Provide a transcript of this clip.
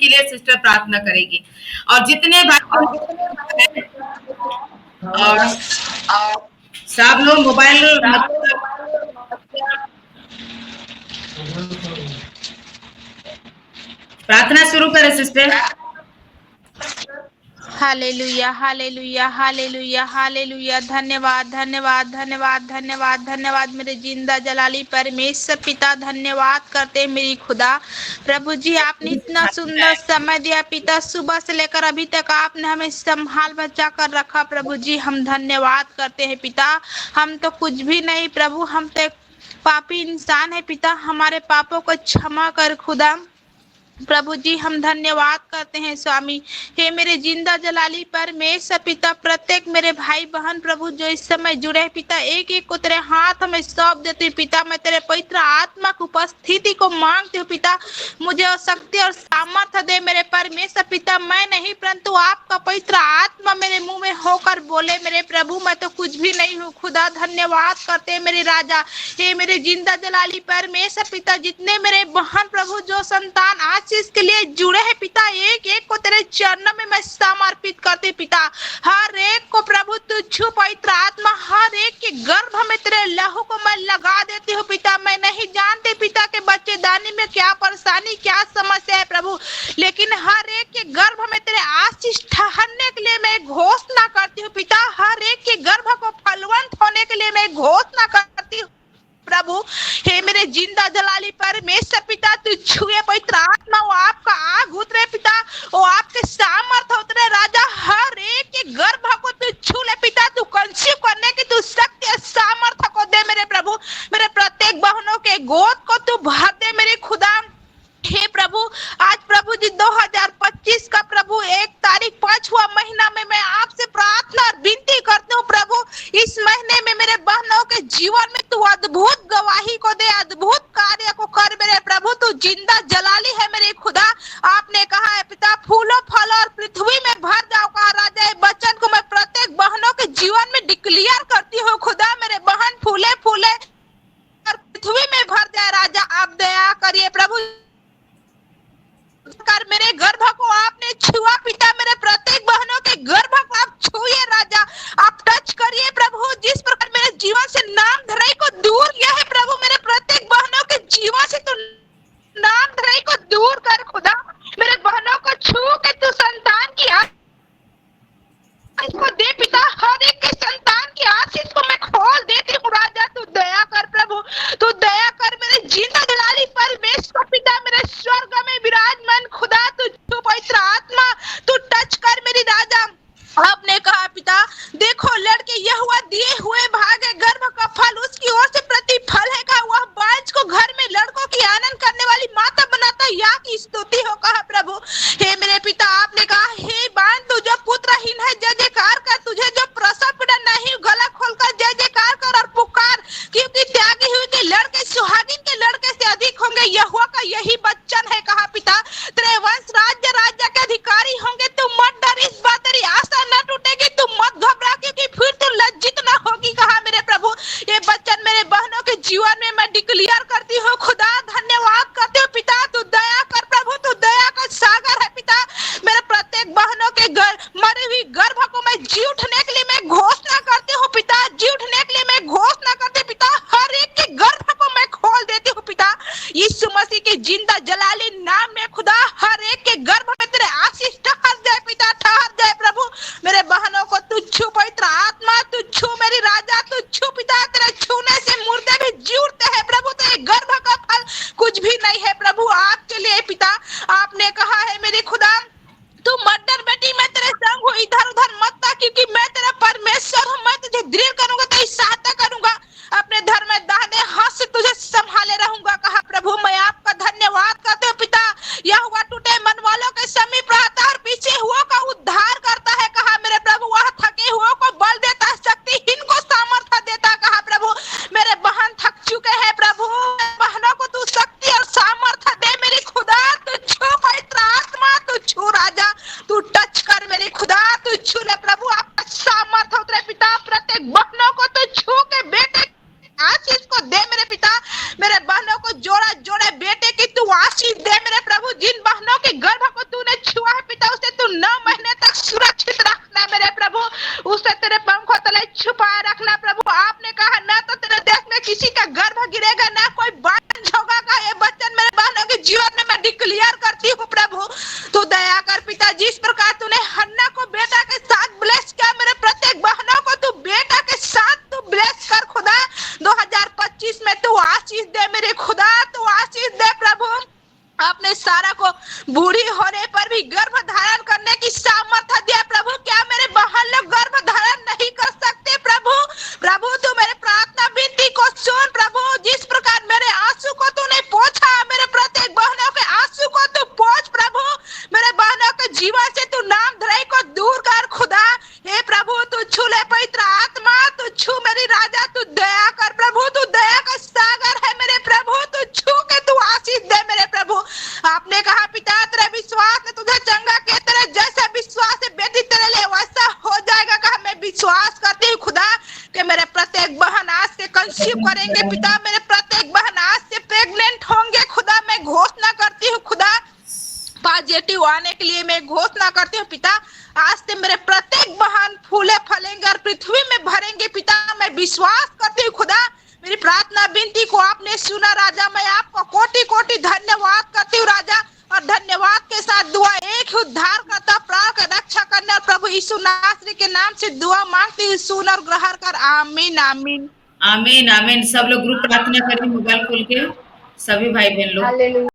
के लिए सिस्टर प्रार्थना करेगी। और जितने भाई और सब लोग मोबाइल प्रार्थना शुरू करें sister. Hallelujah hallelujah hallelujah hallelujah. धन्यवाद धन्यवाद धन्यवाद धन्यवाद धन्यवाद मेरे जिंदा जलाली परमेश्वर पिता, धन्यवाद करते मेरी खुदा। प्रभु जी आपने इतना सुंदर समय दिया पिता, सुबह से लेकर अभी तक आपने हमें संभाल बचा कर रखा। प्रभु जी हम धन्यवाद करते हैं पिता। हम तो कुछ भी नहीं प्रभु, हम तो एक पापी इंसान है पिता, हमारे पापों को क्षमा कर खुदा। प्रभु जी हम धन्यवाद करते हैं स्वामी। हे मेरे जिंदा जलाली परमेश्वर पिता, प्रत्येक मेरे भाई बहन प्रभु जो इस समय जुड़े हैं पिता, एक एक को तेरे हाथ में सौंप देती हूँ पिता। मैं तेरे पवित्र आत्मा की उपस्थिति को मांगती हूँ पिता, मुझे और शक्ति और सामर्थ्य दे मेरे परमेश्वर पिता। मैं नहीं परंतु आपका पवित्र आत्मा मेरे मुंह में होकर बोले मेरे प्रभु, मैं तो कुछ भी नहीं हूँ खुदा। धन्यवाद करते हैं मेरे राजा। हे मेरे जिंदा जलाली परमेश्वर पिता, जितने मेरे बहन प्रभु जो संतान आज इसके लिए जुड़े हैं पिता, एक एक को तेरे चरणों में मैं समर्पित करती पिता। हर एक को प्रभु तू छू पवित्र आत्मा, हर एक के गर्भ में तेरे लहू को मैं लगा देती हूँ पिता। मैं नहीं जानती पिता के बच्चेदानी में क्या परेशानी क्या समस्या है प्रभु, लेकिन हर एक के गर्भ में तेरे आशीष ठहरने के लिए मैं घोषणा करती हूँ पिता। हर एक के गर्भ को फलवंत होने के लिए मैं घोषणा करती हूँ प्रभु। हे मेरे जिंदा जलाली परमेश्वर पिता, तू छुए पवित्र आत्मा, वो आपका आग उतरे पिता, वो आपके सामर्थ उतरे राजा। हर एक के गर्भ को तू छू ले पिता, तू कंसीव करने की तू शक्ति और सामर्थ को दे मेरे प्रभु। मेरे प्रत्येक बहनों के गोद को तू भर दे मेरे खुदा। हे प्रभु आज प्रभु जी 2025 का प्रभु 1 तारीख 5वां महीना में मैं आपसे प्रार्थना और विनती करती हूँ प्रभु, इस महीने में मेरे बहनों के जीवन में तू अद्भुत गवाही को दे, अद्भुत कार्य को कर मेरे प्रभु। तू जिंदा जलाली है मेरे खुदा। आपने कहा है पिता फूलों फल और पृथ्वी में भर जाओ, कहा राजा। ये वचन को मैं प्रत्येक बहनों के जीवन में डिक्लेयर करती हूँ खुदा। मेरे बहन फूले फूले और पृथ्वी में भर जाए राजा। आप दया करिए प्रभु, कर मेरे गर्भ को आपने छुआ पिता, मेरे प्रत्येक बहनों के गर्भ को आप छुए राजा। आप टच करिए प्रभु, जिस प्रकार मेरे जीवन से नाम धराई को दूर किया है प्रभु, मेरे प्रत्येक बहनों के जीवन से तो नाम धराई को दूर कर खुदा। मेरे बहनों को छू के तू संतान की आशीष को दे पिता। हर एक के संतान की आशीष को मैं खोल देती हूँ राजा। तू दया कर प्रभु, तू दया कर मेरे जिंदा जलाली परमेश्वर पिता, मेरे स्वर्ग में विराजमान खुदा। तू पवित्र आत्मा तू टच कर मेरी राजा। आपने कहा पिता देखो लड़के यहोवा दिए हुए भागे गर्भ का फल उसकी ओर से प्रतिफल है, कहा वह बांझ को घर में लड़कों की आनंद करने वाली माता बनाता, या की स्तुति हो, कहा प्रभु। हे मेरे पिता आपने कहा हे बांझ तू जो पुत्रहीन है जय जयकार कर, तुझे जो प्रसव पीड़ा नहीं गला खोलकर जय जयकार कर और पुकार, क्योंकि त्यागी हुई के लड़के सुहागिन के लड़के से अधिक होंगे। यहोवा का यही वचन है, कहा पिता। तेरे वंश राज्य के अधिकारी होंगे। तू मत डर, इस बात तेरी आशा न टूटेगी। तू मत घबरा क्योंकि फिर तू लज्जित न होगी, कहा मेरे प्रभु। ये वचन मेरे बहनों के जीवन में मैं डिक्लेयर करती हूँ खुदा। धन्यवाद करती हूँ पिता। तू दया कर प्रभु, तू दया का सागर है पिता। मेरे प्रत्येक बहनों के मरी हुई गर्भ को मैं जी उठने के लिए मैं घोषणा करती हूँ पिता। जी उठने के लिए मैं घोषणा करती पिता। हर एक के गर्भ को मैं खोल देती हूँ पिता। यीशु मसीह के जिंदा जलाली नाम में खुदा, हर एक के गर्भ में तेरे आशीष ठहर जाए पिता, ठहर जाए प्रभु। मेरे बहनों को तू छू पवित्र आत्मा, तू छू मेरी राजा, तू छू पिता। तेरे छूने से मुर्दे भी जी उठते हैं प्रभु। तेरे गर्भ का फल कुछ भी नहीं है प्रभु आपके लिए पिता। आपने कहा है मेरे खुदा तू मत डर बेटी, मैं तेरे संग हूँ, इधर उधर मत ता, क्योंकि मैं तेरा परमेश्वर हूँ। मैं तुझे दृढ़ करूंगा, तेरी सहायता करूंगा, अपने धर्म में दाहिने हाथ से तुझे संभाले रहूंगा, कहा प्रभु। मैं आपका धन्यवाद करते हूँ पिता। यहोवा टूटे मन वालों के समीप रहता और पीछे हुओं का उद्धार करता है, कहा मेरे प्रभु। वह थके हुओं को बल देता, शक्तिहीन को सामर्थ्य देता, कहा प्रभु। मेरे बहन थक चुके हैं प्रभु, बहनों को तू शक्ति और सामर्थ्य दे मेरी खुदा। तू छू पवित्र आत्मा, तू छू राजा, तू टच कर मेरे खुदा। तू छू ले प्रभु, आपका सामर्थ्य उतरे पिता। प्रत्येक बहनों को तू छू के बेटे आशीष को दे मेरे पिता। मेरे बहनों को जोड़ा जोड़े बेटे की तू आशीष दे मेरे प्रभु। जिन बहनों के गर्भ को तू हूँ प्रभु, तू दया कर पिता। जिस प्रकार तूने हन्ना को बेटा के साथ ब्लेस किया, मेरे प्रत्येक बहनों को तू बेटा के साथ तू ब्लेस कर खुदा। 2025 में तू आशीष दे मेरे खुदा, तू आशीष दे प्रभु। आपने सारा को बूढ़ी होने पर भी गर्भ धारण करने की सामर्थ्य दिया प्रभु। क्या मेरे बहन लोग गर्भ धारण नहीं कर सकते प्रभु? प्रभु तू मेरे प्रार्थना विनती को सुन प्रभु। जिस प्रकार मेरे आंसू को तूने पोंछा, मेरे प्रत्येक बहनों के आंसू को तू पोंछ प्रभु। मेरे बहनों के जीवन से तू नाम धराई को दूर कर खुदा। हे प्रभु तू छू ले पवित्र आत्मा, तू छू मेरी राजा, तू दया कर प्रभु। तू दया का सागर है मेरे प्रभु, तू छू के तू आशीष दे मेरे प्रभु। आपने कहा पिता तेरे विश्वास ने तुझे चंगा किया, तेरे जैसा विश्वास है बेटी तेरे लिए वैसा हो जाएगा। कहा मैं विश्वास करती हूँ खुदा कि मेरे प्रत्येक बहन आज से कंसीव करेंगे पिता, मेरे प्रत्येक बहन आज से प्रेग्नेंट होंगे खुदा। मैं घोषणा करती हूँ खुदा, पॉजिटिव आने के लिए मैं घोषणा करती हूँ पिता। आज से मेरे प्रत्येक बहन फूले फलेंगे और पृथ्वी में भरेंगे पिता। मैं विश्वास करती हूँ खुदा। मेरी प्रार्थना विनती को आपने सुना राजा। मैं आपको कोटि कोटि धन्यवाद करती हूँ राजा। और धन्यवाद के साथ दुआ एक ही उद्धार करता प्राण का रक्षा करने और प्रभु यीशु नासरी के नाम से दुआ मांगती हूँ, सुन और ग्रहण कर। आमीन आमीन आमीन आमीन। सब लोग ग्रुप प्रार्थना करें मोबाइल खोल के, सभी भाई बहन लोग।